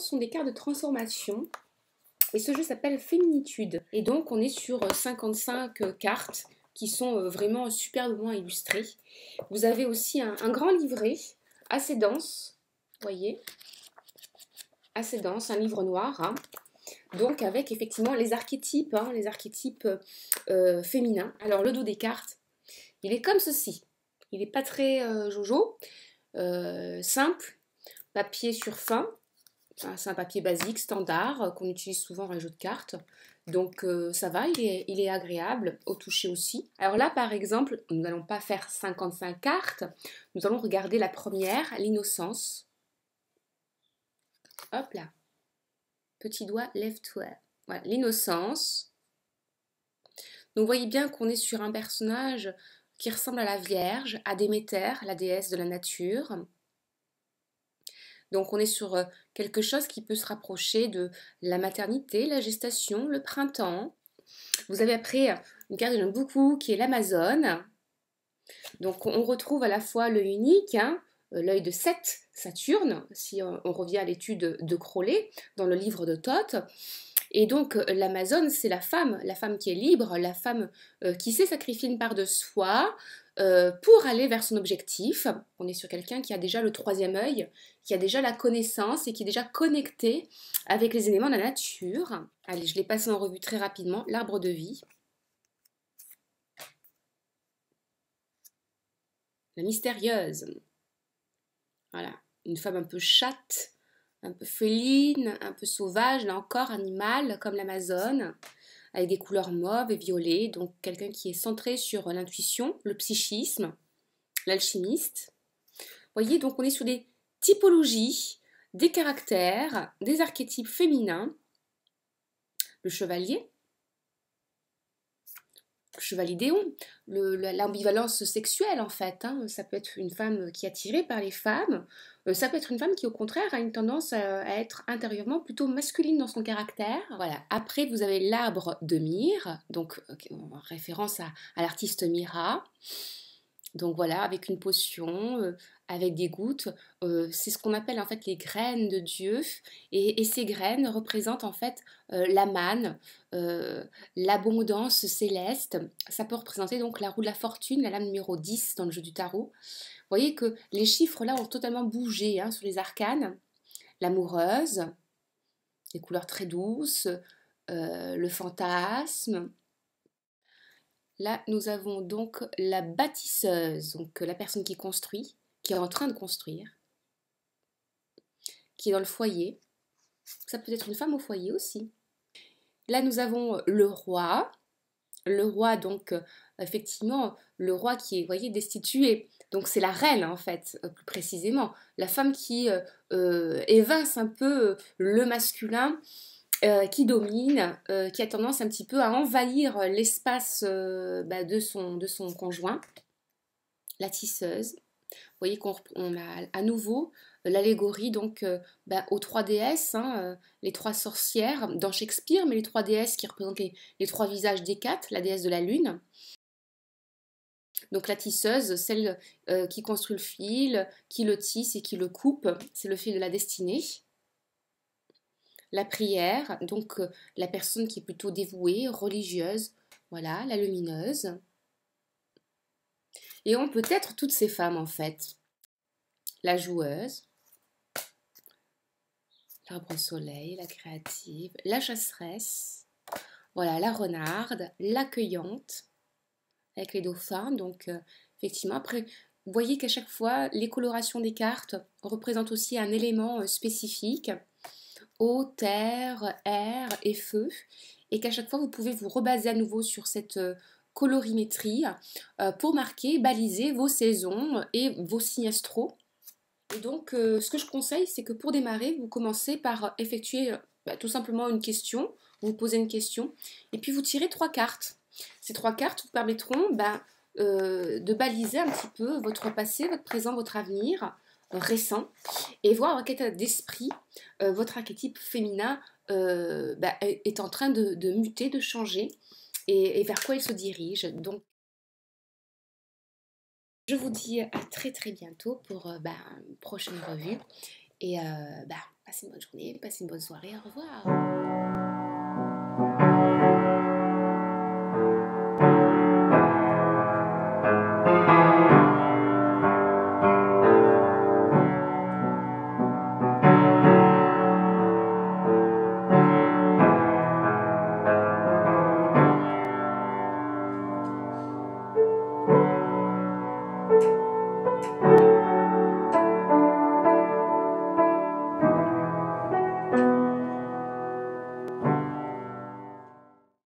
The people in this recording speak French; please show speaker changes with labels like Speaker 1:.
Speaker 1: sont des cartes de transformation. Et ce jeu s'appelle Féminitude. Et donc on est sur 55 cartes qui sont vraiment superbement illustrées. Vous avez aussi un grand livret assez dense, vous voyez, assez dense, un livre noir, hein. Donc avec effectivement les archétypes, féminins. Alors le dos des cartes, il est comme ceci. Il n'est pas très jojo, simple, papier sur fin. C'est un papier basique, standard, qu'on utilise souvent dans les jeux de cartes. Donc ça va, il est agréable au toucher aussi. Alors là, par exemple, nous n'allons pas faire 55 cartes. Nous allons regarder la première, l'innocence. Hop là. Petit doigt, lève-toi. Voilà, l'innocence. Donc vous voyez bien qu'on est sur un personnage qui ressemble à la Vierge, à Déméter, la déesse de la nature. Donc on est sur quelque chose qui peut se rapprocher de la maternité, la gestation, le printemps. Vous avez après une carte que j'aime beaucoup qui est l'Amazone. Donc on retrouve à la fois l'œil unique, hein, l'œil de Seth, Saturne, si on revient à l'étude de Crowley dans le livre de Thoth. Et donc l'Amazone, c'est la femme qui est libre, la femme qui sait sacrifier une part de soi pour aller vers son objectif. On est sur quelqu'un qui a déjà le troisième œil, qui a déjà la connaissance et qui est déjà connecté avec les éléments de la nature. Allez, je l'ai passé en revue très rapidement, l'arbre de vie. La mystérieuse. Voilà, une femme un peu chatte, un peu féline, un peu sauvage, là encore animale comme l'Amazone, avec des couleurs mauves et violets, donc quelqu'un qui est centré sur l'intuition, le psychisme, l'alchimiste. Vous voyez, donc on est sur des typologies, des caractères, des archétypes féminins, le chevalier d'Éon, l'ambivalence sexuelle en fait, hein. Ça peut être une femme qui est attirée par les femmes, ça peut être une femme qui au contraire a une tendance à être intérieurement plutôt masculine dans son caractère. Voilà. Après vous avez l'arbre de Mire, donc en référence à l'artiste Mira. Donc voilà, avec une potion, avec des gouttes, c'est ce qu'on appelle en fait les graines de Dieu. Et ces graines représentent en fait la manne, l'abondance céleste. Ça peut représenter donc la roue de la fortune, la lame numéro 10 dans le jeu du tarot. Vous voyez que les chiffres là ont totalement bougé hein, sur les arcanes. L'amoureuse, les couleurs très douces, le fantasme. Là, nous avons donc la bâtisseuse, donc la personne qui construit, qui est en train de construire, qui est dans le foyer. Ça peut être une femme au foyer aussi. Là, nous avons le roi. Le roi, donc, effectivement, le roi qui est, vous voyez, destitué. Donc, c'est la reine, en fait, plus précisément. La femme qui évince un peu le masculin, qui domine, qui a tendance un petit peu à envahir l'espace de son conjoint, la tisseuse. Vous voyez qu'on a à nouveau l'allégorie donc aux trois déesses, hein, les trois sorcières dans Shakespeare, mais les trois déesses qui représentent les trois visages d'Hécate, la déesse de la lune. Donc la tisseuse, celle qui construit le fil, qui le tisse et qui le coupe, c'est le fil de la destinée. La prière, donc la personne qui est plutôt dévouée, religieuse, voilà, la lumineuse. Et on peut être toutes ces femmes en fait. La joueuse, l'arbre soleil, la créative, la chasseresse, voilà, la renarde, l'accueillante, avec les dauphins. Donc effectivement, après, vous voyez qu'à chaque fois, les colorations des cartes représentent aussi un élément spécifique. Eau, terre, air et feu, et qu'à chaque fois vous pouvez vous rebaser à nouveau sur cette colorimétrie pour marquer, baliser vos saisons et vos signes astro. Et donc ce que je conseille, c'est que pour démarrer, vous commencez par effectuer tout simplement une question, vous posez une question, et puis vous tirez 3 cartes. Ces 3 cartes vous permettront de baliser un petit peu votre passé, votre présent, votre avenir récent, et voir dans quel état d'esprit votre archétype féminin est en train de muter, de changer, et vers quoi il se dirige. Donc, je vous dis à très très bientôt pour une prochaine revue, Et bah, passez une bonne journée, passez une bonne soirée, au revoir.